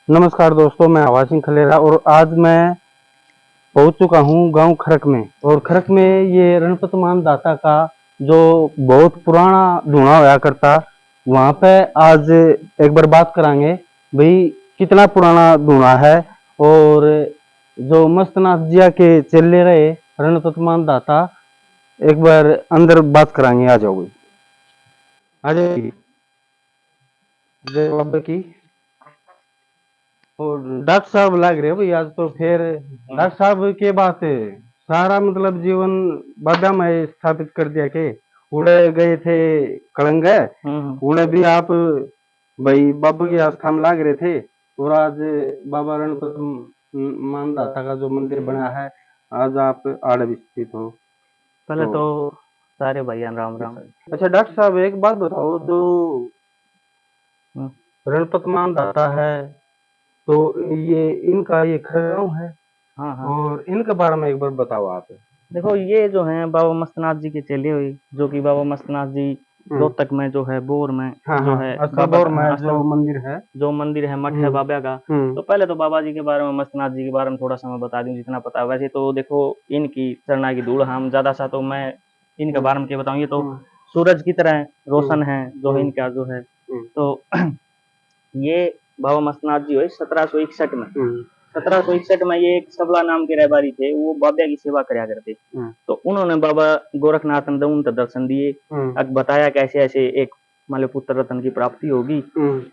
नमस्कार दोस्तों, मैं हवा सिंह खलेरा और आज मैं पहुंच चुका हूं गांव खरक में। और खरक में ये रणपतमान दाता का जो बहुत पुराना धूणा होया करता, वहां पे आज एक बार बात करांगे भाई कितना पुराना धूणा है। और जो मस्तनाथ जिया के चेले रहे रणपतमान दाता, एक बार अंदर बात करांगे। आ जाओ भाई, आ जाओ। जय बाबा की। और डॉक्टर साहब लग रहे हो भाई आज तो। फिर डॉक्टर साहब के बात है, सारा मतलब जीवन बाबा में स्थापित कर दिया के उड़े गए थे कलंग। उड़े भी आप भाई बाबा के आस्था में लाग रहे थे। और आज बाबा रणपत मान दाता का जो मंदिर बना है, आज आप आड़ स्थित हो। पहले तो सारे भैया राम राम। अच्छा डॉक्टर साहब, एक बात बताओ, जो रणपत मान दाता है तो ये इनका ये खरगांव है। हाँ। और इनके बारे में एक बार बताओ आप। देखो ये जो है बाबा मस्तनाथ जी के चेले हुए, जो कि बाबा मस्तनाथ जी रोहतक में जो है बोर में जो है बोर में जो मंदिर है, मठ है बाबा का। तो पहले तो बाबा जी के बारे में, मस्तनाथ जी के बारे में थोड़ा सा मैं बता दूं जितना पता है। वैसे तो देखो इनकी चरना की धूल, हम ज्यादा सा तो मैं इनके बारे में क्या बताऊं। ये तो सूरज की तरह रोशन है जो इनका जो है। तो ये बाबा मस्तनाथ जी हुए 1761 में। 1761 में ये एक सबला नाम के रहबारी थे, वो बाबा की सेवा कराया करते। तो उन्होंने बाबा गोरखनाथ ने उनका दर्शन दिए, बताया कैसे ऐसे एक मान लो पुत्र रत्न की प्राप्ति होगी।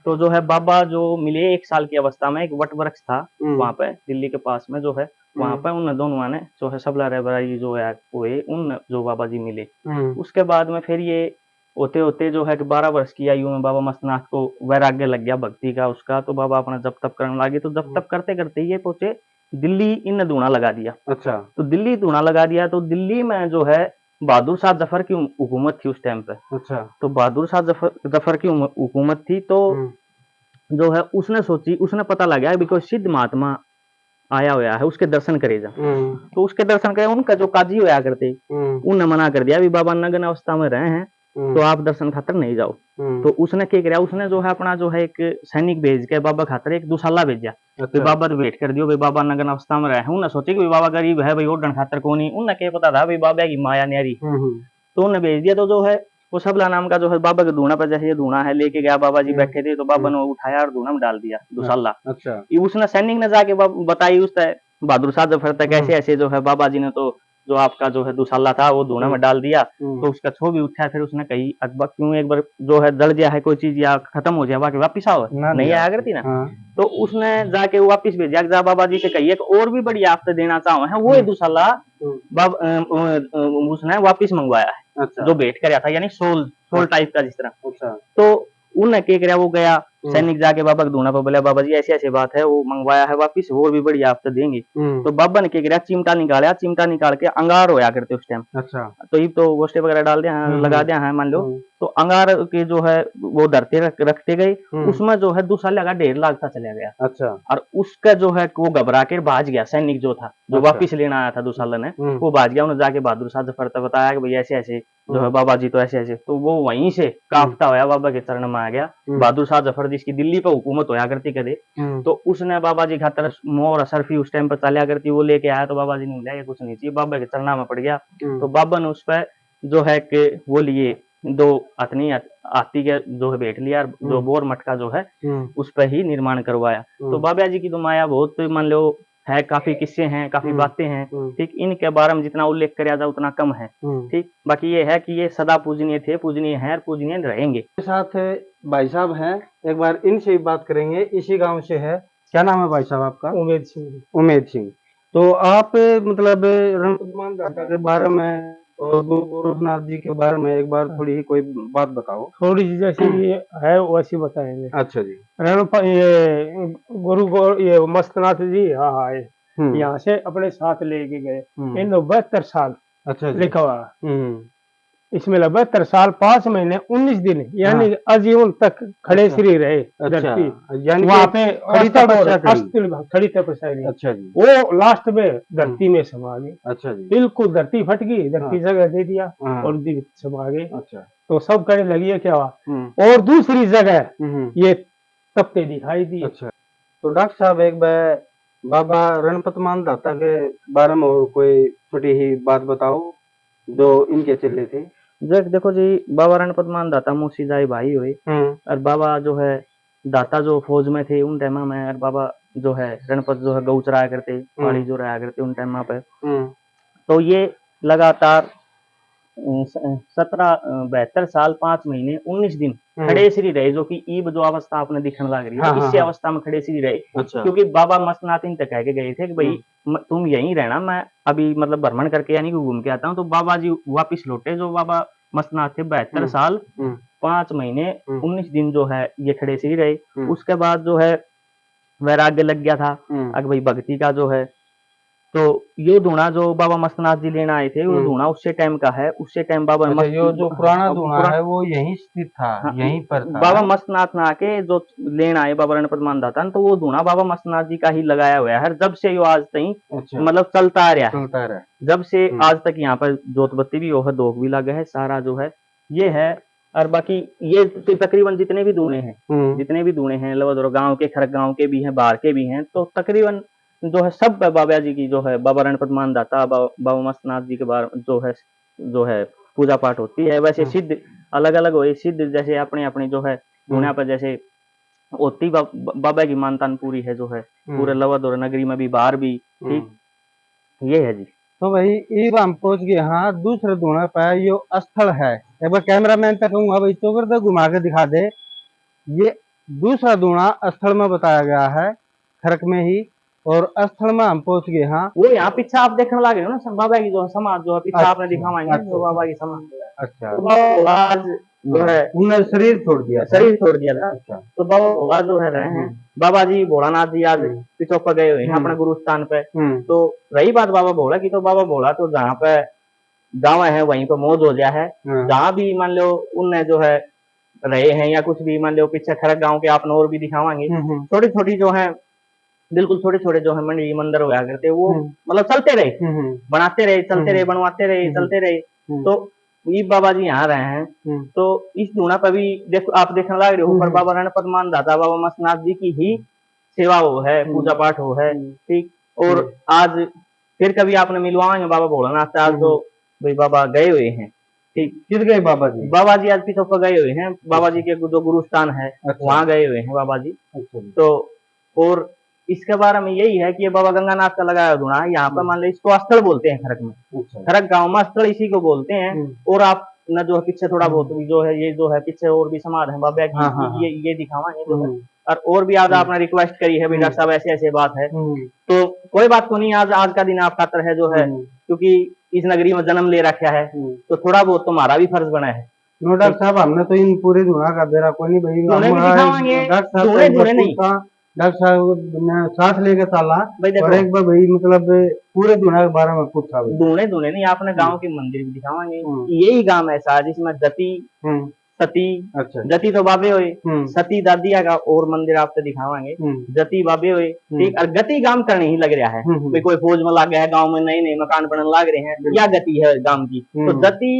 तो जो है बाबा जो मिले 1 साल की अवस्था में, एक वट वृक्ष था वहां पे दिल्ली के पास में जो है, वहां पे उन दोनों ने जो है सबला रहबारी जो है हुए, उन जो बाबा जी मिले। उसके बाद में फिर ये होते होते जो है कि 12 वर्ष की आयु में बाबा मस्तनाथ को वैराग्य लग गया भक्ति का उसका। तो बाबा अपना जप तप करने लगे। तो जप तप करते करते ये पहुंचे दिल्ली, इन धूणा लगा दिया। अच्छा। तो दिल्ली धूणा लगा दिया। तो दिल्ली में जो है बहादुर शाह जफर की हुकूमत थी उस टाइम पे। अच्छा। तो बहादुर शाह जफर की हुकूमत थी। तो जो है उसने सोची, उसने पता लगा भी कोई सिद्ध महात्मा आया हुआ है, उसके दर्शन करे जा। तो उसके दर्शन करे, उनका जो काजी होया करते उनने मना कर दिया भी बाबा नग्न अवस्था में रहे हैं, तो आप दर्शन खातर नहीं जाओ। तो उसने क्या किया, उसने जो है अपना जो है एक सैनिक भेज के बाबा खातर एक दुसाला भेजा। अच्छा। बाबा तो वेट कर दियो भाई, बाबा नग्न अवस्था में रहे। उन्हें सोचे कि बाबा गरीब है भाई, ओढ़न खातर को नहीं। उन्हें क्या पता था भाई बाबा की माया न्यारी। तो उन्हें भेज दिया। तो जो है वो सबला नाम का जो है बाबा के धूणा पर, जैसे ये धूणा है लेके गया, बाबा जी बैठे थे तो बाबा ने उठाया और धूणा में डाल दिया दुसाला। अच्छा। उसने सैनिक ने जाके बताई उस बहादुर शाह जफर तक, ऐसे ऐसे जो है बाबा जी ने तो जो आपका जो है दुसाला था वो धूणा में डाल दिया। तो उसका छो भी उठा। फिर उसने कही अकबर क्यों एक बार जो है जल गया है कोई चीज या खत्म हो जाए बाकी वापिस आओ, नहीं आया करती ना। तो उसने जाके वापिस भेजा जा बाबा जी से कही और भी बड़ी आफत देना चाहो है, वो दुसाला उसने वापिस मंगवाया है। अच्छा। जो भेंट कराया था, यानी सोल टाइप का जिस तरह। अच्छा। तो उन्हें क्या कराया, वो गया सैनिक जाके बाबा के धूणा पर बोला बाबा जी ऐसी ऐसी बात है, वो मंगवाया है वापिस, और भी बड़ी आफत देंगे। तो बाबा ने क्या कराया, चिमटा निकाला, चिमटा निकाल के अंगार होया करते उस टाइम। अच्छा। तो ये तो गोष्ठे वगैरह डाल दिया है, लगा दिया है मान लो। तो अंगार के जो है वो धरते रखते गए, उसमें जो है दुसाला का 1.5 लाख का चला गया। अच्छा। और उसका जो है वो घबरा के भाज गया, सैनिक जो था जो वापिस लेना आया था दुसाला ने, वो भाज गया। उन्होंने जाके बहादुर शाह जफर तक बताया कि भाई ऐसे ऐसे जो है बाबा जी तो ऐसे ऐसे। तो वो वहीं से काफता होया बाबा के चरण में आ गया। बहादुर शाह जफर जिसकी दिल्ली पे हुकूमत होया करती कदे, तो उसने बाबा जी खातर मोर असरफी उस टाइम पर चलिया करती, वो लेके आया। तो बाबा जी ने बोला कुछ नहीं चाहिए, बाबा के चरणा में पड़ गया। तो बाबा ने उस पर जो है कि वो लिए 2 अतनी हाथी के जो है भेंट लिया, जो बोर मटका जो है उस पर ही निर्माण करवाया। तो बाबा जी की तो माया बहुत मान लो है, काफी किस्से हैं, काफी बातें हैं। ठीक, इनके बारे में जितना उल्लेख किया जाए उतना कम है। ठीक, बाकी ये है कि ये सदा पूजनीय थे, पूजनीय हैं और पूजनीय रहेंगे। साथ भाई साहब हैं, एक बार इनसे भी बात करेंगे। इसी गांव से है। क्या नाम है भाई साहब आपका? उमेद सिंह। उमेद सिंह। तो आप मतलब रणपतमान दाता के बारे में और गुरु गोरखनाथ जी के बारे में एक बार थोड़ी कोई बात बताओ। थोड़ी सी जैसी है वैसी बताएंगे। अच्छा जी। ये ये मस्तनाथ जी यहाँ आए, यहाँ से अपने साथ लेके गए। इन 72 साल। अच्छा। लिखा हुआ इसमें 72 साल 5 महीने 19 दिन, यानी आजीवन तक खड़े श्री रहे। धरती वहाँ पे खड़ी तपस्या। अच्छा जी। वो लास्ट में धरती में समा गए। अच्छा जी। बिल्कुल धरती फट गई, धरती जगह दे दिया और समा गए। अच्छा। तो सब कहने लगी है क्या हुआ, और दूसरी जगह ये तपते दिखाई दी। अच्छा। तो डॉक्टर साहब एक बार बाबा रणपत मान दाता के बारे में और कोई छोटी ही बात बताओ जो इनके चले थे। देखो जी, बाबा रणपत मान दाता मुंशीजाई भाई हुए, और बाबा जो है दाता जो फौज में थे उन टाइम में, और बाबा जो है रणपत जो है गऊ चराया करते, पहाड़ी जो रहा करते उन टाइम पे। तो ये लगातार 72 साल 5 महीने 19 दिन खड़े श्री रहे, जो कि ईब जो अवस्था आपने दिखने लग रही है, हाँ, इसी हाँ। अवस्था में खड़े श्री रहे। अच्छा। क्योंकि बाबा मस्तनाथ इन तक कह के गए थे कि भाई तुम यहीं रहना, मैं अभी मतलब भ्रमण करके यानी कि घूम के आता हूँ। तो बाबा जी वापिस लौटे, जो बाबा मस्तनाथ थे 72 साल 5 महीने 19 दिन जो है ये खड़े श्री रहे। उसके बाद जो है वैराग्य लग गया था, अगर भाई भक्ति का जो है। तो ये धूना जो बाबा मस्तनाथ जी लेना आए थे, वो धूना उससे टाइम का है। उससे टाइम बाबा अच्छा, ये जो पुराना धूना है वो यहीं स्थित था, यहीं पर था। बाबा मस्तनाथ ना आके जो लेना आए बाबा रणपत मान दाता, तो वो धूना बाबा मस्तनाथ जी का ही लगाया हुआ है, जब से यो आज तक मतलब चलता आ रहा है। जब से आज तक यहाँ पर जोत बत्ती भी हो, दोग भी लगा है, सारा जो है ये है। और बाकी ये तकरीबन जितने भी धूने हैं लवदरो गांव के, खरक गांव के भी हैं, बाहर के भी हैं, तो तकरीबन जो है सब बाबा जी की जो है बाबा रणपत मान दाता बाबा मस्तनाथ जी के बारे जो है पूजा पाठ होती है। वैसे सिद्ध अलग अलग हुए, सिद्ध जैसे अपने अपने जो है दुनिया पर जैसे होती बाबा की मानतान पूरी है जो है पूरे लवदौर नगरी में भी, बाहर भी। ठीक, ये है जी। तो भाई ये हम पहुंच गए हाँ दूसरे धूना पर, यो स्थल है। एक बार कैमरा मैन तक कहूंगा भाई चौकर तक घुमा के दिखा दे। ये दूसरा धूना स्थल में बताया गया है, खरक में ही, और स्थल में हम पहुंच गए हाँ। वो यहाँ पीछे आप देखने लगे हो ना बाबा की जो समाज जो है पीछे आपने दिखावाएंगे जो बाबा की समाज। अच्छा। तो आज जो है उन्होंने शरीर छोड़ दिया था। अच्छा। तो बाबा भोला जो है रहे हैं, बाबा जी भोलानाथ जी आज पिछों पर गए हुए हैं अपने गुरु स्थान पे। तो रही बात बाबा भोला की, तो बाबा भोला तो जहाँ पे गाँव है वहीं पे मौज हो गया है। जहाँ भी मान लो उनने जो है रहे हैं या कुछ भी मान लो पीछे खरक गाँव के आपने और भी दिखावाएंगे, छोटी छोटी जो है बिल्कुल छोटे छोटे जो है मंदिर मंदिर हुआ करते, वो मतलब चलते रहे, बनाते रहे, चलते रहे, बनवाते रहे, चलते रहे। तो ये बाबा जी यहाँ रहे हैं। तो इस धूना पर भी देखो आप देखने लग रहे हो, ऊपर बाबा रणपत मान दाता बाबा मस्तनाथ जी की ही सेवा हो है, पूजा पाठ हो है। ठीक, और आज फिर कभी आपने मिलवाएंगे बाबा भोलानाथ से, आज तो भाई बाबा गए हुए हैं। ठीक, किस गए बाबा जी? बाबा जी आज पीछे पर गए हुए हैं, बाबा जी के जो गुरु स्थान है वहाँ गए हुए हैं बाबा जी। तो और इसके बारे में यही है कि ये बाबा गंगानाथ का लगाया धुना है। यहाँ पर मान लो इसको स्थल बोलते हैं खरक में, खरक गांव में स्थल इसी को बोलते हैं। और आप न जो है पीछे थोड़ा बहुत जो है ये जो है पीछे और भी समाज है बाबा की, ये दिखावाएंगे जो है। और भी आज आपने रिक्वेस्ट करी है डॉक्टर साहब ऐसे ऐसे बात है, तो कोई बात को नहीं, आज का दिन आप खातर है जो है, क्योंकि इस नगरी में जन्म ले रखा है तो थोड़ा बहुत तुम्हारा भी फर्ज बना है। डॉक्टर साहब हमने तो इन पूरे धुना का बेरा कोई नहीं भाई, डॉक्टर साहब साथ लेके चला और एक बार भाई मतलब पूरे धुना के बारे में पूछा। धुने नहीं, आपने गांव के मंदिर भी दिखावाएंगे। यही गांव ऐसा है जिसमें जति सती, अच्छा, जति तो बाबे हुए, सती दादिया का और मंदिर आपसे दिखावाएंगे। जति बाबे हुए, ठीक, और गति गांव करने ही लग रहा है। कोई फौज में लग गया है, गांव में नए नए मकान बनने लग रहे हैं, या गति है गांव की। तो जति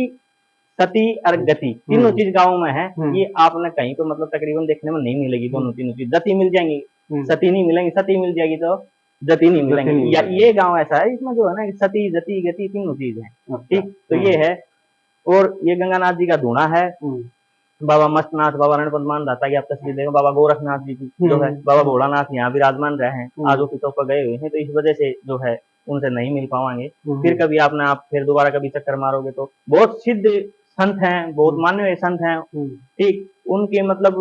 सती और गति तीनों चीज गाँव में है। ये आपने कहीं तो मतलब तकरीबन देखने में नहीं मिलेगी। दोनों तीनों चीज जति मिल जाएंगी, सती नहीं मिलेंगी, सती मिल जाएगी तो जति नहीं मिलेंगी। या ये गांव ऐसा है इसमें जो है ना सती जति गति तीनों चीज है। ठीक, तो ये है। और ये गंगानाथ जी का धूना है, बाबा मस्तनाथ बाबा रणपत मान दाता की आप तस्वीर देखो, बाबा गोरखनाथ जी की जो है, बाबा भोलानाथ यहाँ विराजमान रहे हैं, आज वो पितों पर गए हुए हैं। तो इस वजह से जो है उनसे नहीं मिल पाएंगे। फिर कभी आपने आप फिर दोबारा कभी चक्कर मारोगे तो बहुत सिद्ध संत हैं, बहुत मान्य हुए संत हैं। ठीक, उनके मतलब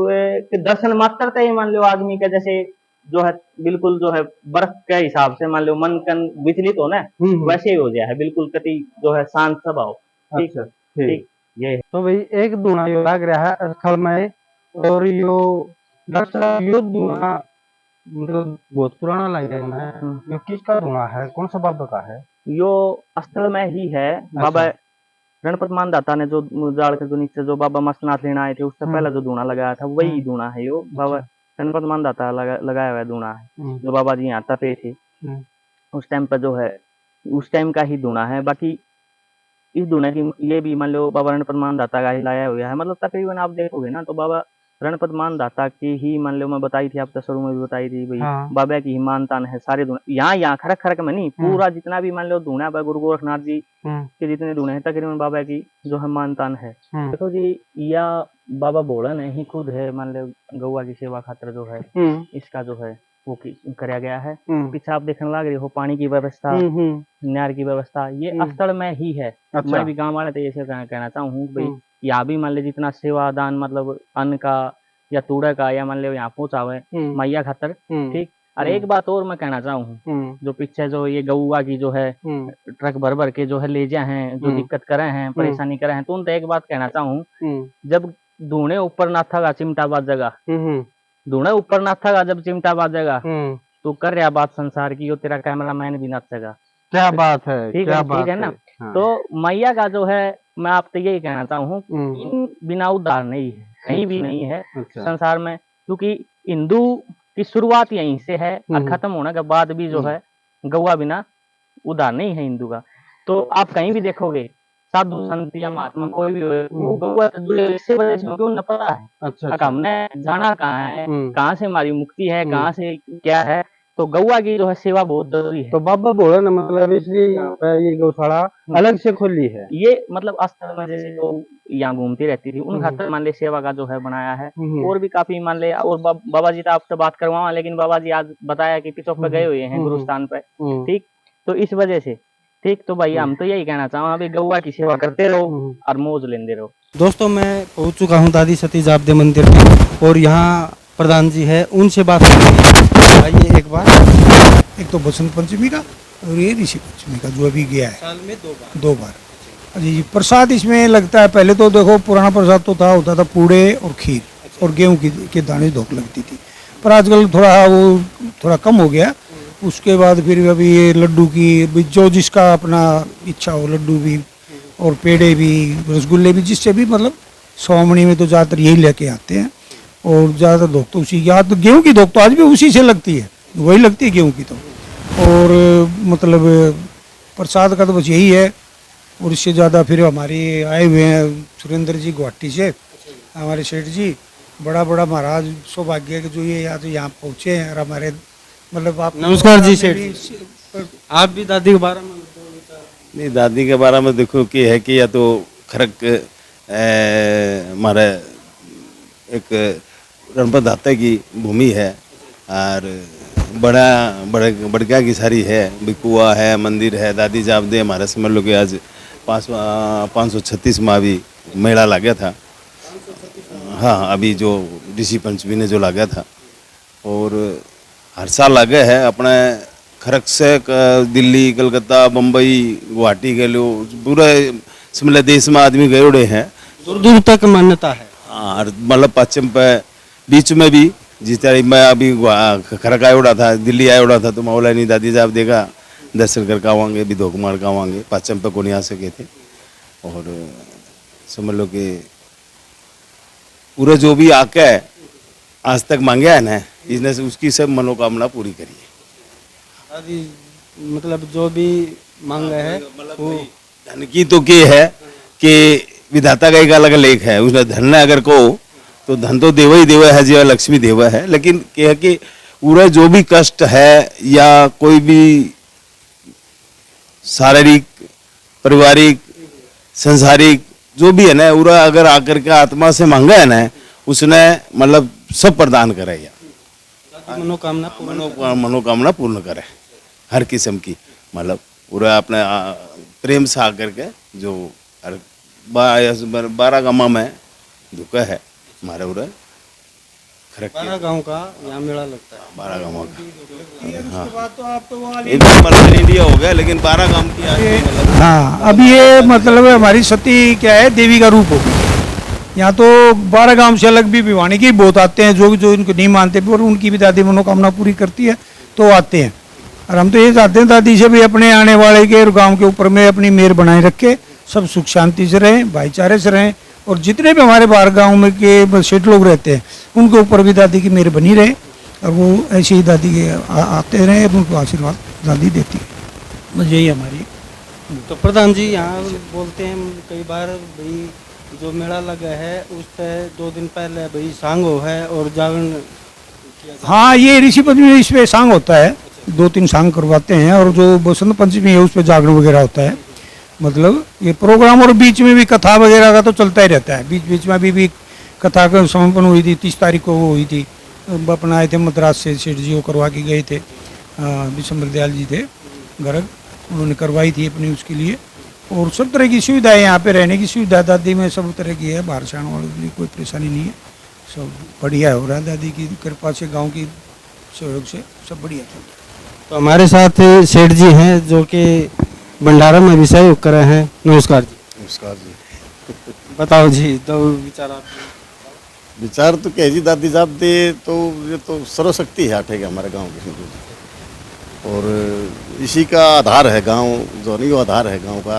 दर्शन मात्र ही मान लो आदमी का जैसे जो है बिल्कुल जो है बर्फ के हिसाब से मान लो मन कन विचलित हो ना, वैसे ही हो गया है, बिल्कुल कति जो है शांत स्वभाव। ठीक, ठीक, ये है। तो भाई एक धुना यो लग रहा है स्थल में, और यो यो धुना मतलब बहुत पुराना लग रहा है। यो किसका धुना है, कौन सा बाबा का है? यो स्थल में ही है। बाबा रणपत मान दाता ने जो जाड़ के जो नीचे जो बाबा मस्तनाथ लेना आए थे उससे पहले जो धूना लगाया था वही धूना है। यो बाबा रणपत मान दाता लगाया हुआ धूना है, जो बाबा जी यहाँ तपे थे उस टाइम पर जो है, उस टाइम का ही धूना है। बाकी इस धूना की ये भी मान लो बाबा रणपत मान दाता का ही लाया हुआ है। मतलब तकरीबन आप देखोगे ना तो बाबा रणपत मान दाता की ही मान लो मैं बताई थी, आपको शुरू में भी बताई थी भाई। हाँ। बाबा की ही मानतान है सारे दूना यहाँ खरक खरक में नहीं, पूरा जितना भी मान लो दूना है गुरु गोरखनाथ जी के जितने दूने हैं तकरीबन बाबा की जो है मानतान है। देखो जी, या बाबा बोलन है ही खुद है मान लो गौआ की सेवा खातिर जो है इसका जो है वो कराया गया है। पीछे आप देखने लग रहे हो पानी की व्यवस्था, नहर की व्यवस्था, ये स्थल में ही है। मैं भी गाँव वाले तो ऐसे कहना चाहूँ भाई यहाँ भी मान लो जितना सेवा दान मतलब अन्न का या तूड़े का या मान लो यहाँ पहुँचावे मैया खातर, ठीक। और एक बात और मैं कहना चाहूँ, जो पीछे जो ये गौआ की जो है ट्रक भर भर के जो है ले जा हैं, जो दिक्कत करे हैं, परेशानी करे हैं, तो उन तो एक बात कहना चाहूँ, जब धूने ऊपर ना था चिमटा बाजेगा, धूने ऊपर ना था जब चिमटा बाजेगा, तो कर रहा बात संसार की, यो तेरा कैमरा मैन भी नाचेगा। क्या बात है, ठीक है ना। तो मैया का जो है मैं आपसे यही कहना चाहूँ, बिना उद्धार नहीं है, कहीं भी नहीं है संसार में, क्योंकि हिंदू की शुरुआत यहीं से है और खत्म होने के बाद भी जो है गौआ बिना उद्धार नहीं है हिंदू का। तो आप कहीं भी देखोगे साधु संत या महात्मा कोई भी हो, वो गौआ से जुड़े इसी वजह से क्यों न पता है। अच्छा, हमने जाना कहाँ है, कहाँ से हमारी मुक्ति है, कहाँ से क्या है, तो गौआ की जो है सेवा बहुत जरूरी है। तो बाबा बोला ना, मतलब इसलिए यहाँ पे ये गौशाला अलग से खोली है। ये मतलब स्थल में जैसे लोग यहाँ घूमती रहती थी उन खातर मान ले सेवा का जो है बनाया है। और भी काफी मान ले, और बाबा जी तो आपसे बात करवाओ, लेकिन बाबा जी आज बताया कि पिछों पे गए हुए हैं गुरुस्थान पे, ठीक। तो इस वजह से ठीक, तो भाई हम तो यही कहना चाहूँ, अभी गौआ की सेवा करते रहो और मौज लेते रहो। दोस्तों, मैं पहुंच चुका हूं दादी सती जापदे मंदिर में, और यहाँ प्रधान जी है, उनसे बात करेंगे। आइए एक बार। एक तो बसंत पंचमी का और ये ऋषि पंचमी का जो अभी गया है, साल में 2 बार। जी, प्रसाद इसमें लगता है, पहले तो देखो पुराना प्रसाद तो होता था पूड़े और खीर और गेहूं के दाने धोख लगती थी, पर आजकल थोड़ा कम हो गया। उसके बाद फिर अभी ये लड्डू की, जो जिसका अपना इच्छा हो, लड्डू भी और पेड़े भी, रसगुल्ले भी, जिससे भी मतलब स्वामणी में तो ज़्यादातर यही लेके आते हैं। और ज़्यादातर धोख तो उसी, या तो गेहूं की धोख तो आज भी उसी से लगती है, वही लगती है गेहूं की तो। और मतलब प्रसाद का तो बस यही है। और इससे ज़्यादा फिर हमारे आए हुए हैं सुरेंद्र जी गुवाहाटी से, हमारे सेठ जी, बड़ा महाराज सौभाग्य है कि जो ये यहाँ पहुँचे हैं। और हमारे मतलब आप नमस्कार जी सेठ, आप भी दादी के बारे में? नहीं, दादी के बारे में देखो कि है कि या तो खरक हमारा एक रणपत दाता की भूमि है, और बड़का की सारी है, बिकुआ है, मंदिर है। दादी जापदे हमारे समझ लो कि आज 536 में अभी मेला लगा था। हाँ, अभी जो ऋषि पंचमी ने जो लगा था, और हर साल लगे है। अपने खरक से दिल्ली, कलकत्ता, बम्बई, गुवाहाटी के लोग पूरे समझ देश में आदमी गए उड़े हैं, दूर दूर तक मान्यता है। हाँ, मतलब पश्चिम पे बीच में भी, जिस तरह मैं अभी खरक आया उड़ा था, दिल्ली आया उड़ा था, तो मौलानी दादी साहब देखा दर्शन करके आवांगे, भी धोख मार के आवांगे, पश्चिम पे को नहीं आ सके थे। और समझ लो कि पूरा जो भी आके आज तक मांगे है ना, इसने उसकी सब मनोकामना पूरी करी है। दादी मतलब जो भी मांगा है वो धन की तो क्या है कि विधाता का एक अलग लेख है, उसने धन अगर कहो तो धन तो देवा ही देवा है, जी लक्ष्मी देवा है। लेकिन क्या है कि पूरा जो भी कष्ट है या कोई भी शारीरिक, पारिवारिक, संसारिक जो भी है ना, पूरा अगर आकर के आत्मा से मांगा है ना, उसने मतलब सब प्रदान करे, या मनोकामना पूर्ण करे हर किस्म की। मतलब पूरा अपने प्रेम से आकर के जो 12 गाँव में दुका है हमारे उधर, 12 गाँव का यहाँ मेला लगता है। 12 गाँव का, हाँ, एक इंडिया हो गया, लेकिन 12 गाँव की। हाँ, अभी ये मतलब हमारी सती क्या है, देवी का रूप हो गया। यहाँ तो 12 गांव से अलग भी भिवानी के बहुत आते हैं, जो इनको नहीं मानते, और उनकी भी दादी मनोकामना पूरी करती है तो आते हैं। और हम तो ये चाहते हैं दादी से भी अपने आने वाले के गांव के ऊपर में अपनी मेहर बनाए रखे, सब सुख शांति से रहें, भाईचारे से रहें। और जितने भी हमारे बाहर गाँव में के सेठ लोग रहते हैं, उनके ऊपर भी दादी की मेहर बनी रहे, और वो ऐसे ही दादी के आते रहे, उनको आशीर्वाद दादी देती है। बस यही हमारी। तो प्रधान जी यहाँ बोलते हैं कई बार भाई जो मेला लगा है उससे 2 दिन पहले भाई सांगो है और जागरण हाँ, ये ऋषि पंचमी में इस पे सांग होता है, 2-3 सांग करवाते हैं, और जो बसंत पंचमी है उस पे जागरण वगैरह होता है। मतलब ये प्रोग्राम, और बीच में भी कथा वगैरह का तो चलता ही रहता है। बीच बीच में अभी कथा का समापन हुई थी, 30 तारीख को वो हुई थी। अपना आए थे मद्रास से, सेठ जी वो करवा के गए थे, विशंबर दयाल जी थे गर्ग, उन्होंने करवाई थी अपनी उसके लिए। और सब तरह की सुविधाएं यहाँ पे, रहने की सुविधा दादी में सब तरह की है, बाहर से आने वालों के लिए कोई परेशानी नहीं है, सब बढ़िया हो रहा है। दादी की कृपा से, गांव की सहयोग से सब बढ़िया चल रहा है। तो हमारे साथ सेठ जी हैं जो कि भंडारा में विषय उपकरण हैं। नमस्कार जी। नमस्कार जी। बताओ जी, तो विचार आप। विचार तो क्या है जी, दादी जाप दे तो ये तो सर्वशक्ति है आठे के हमारे गांव की, और इसी का आधार है गांव, जो नहीं वो आधार है गांव का,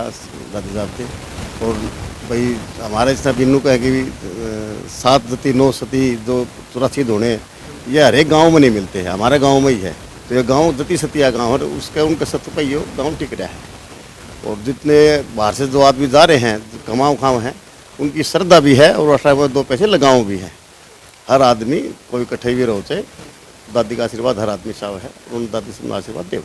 दादी जाप दे। और भाई हमारे इतना बिन्नू का है कि 7 सती 9 सती जो 84 धोने, ये हर एक गाँव में नहीं मिलते हैं, हमारे गाँव में ही है। तो ये गाँव जति सतिया गाँव है, उसका उनका सतपहियो गाँव टिक रहा है। और जितने बाहर से जो आदमी जा रहे हैं, कमाओ खाओ हैं, उनकी श्रद्धा भी है और अठारह में 2 पैसे लगाओ भी है। हर आदमी कोई कठे भी रहो चाहे, दादी का आशीर्वाद हर आदमी चाव है, उन दादी से आशीर्वाद देव।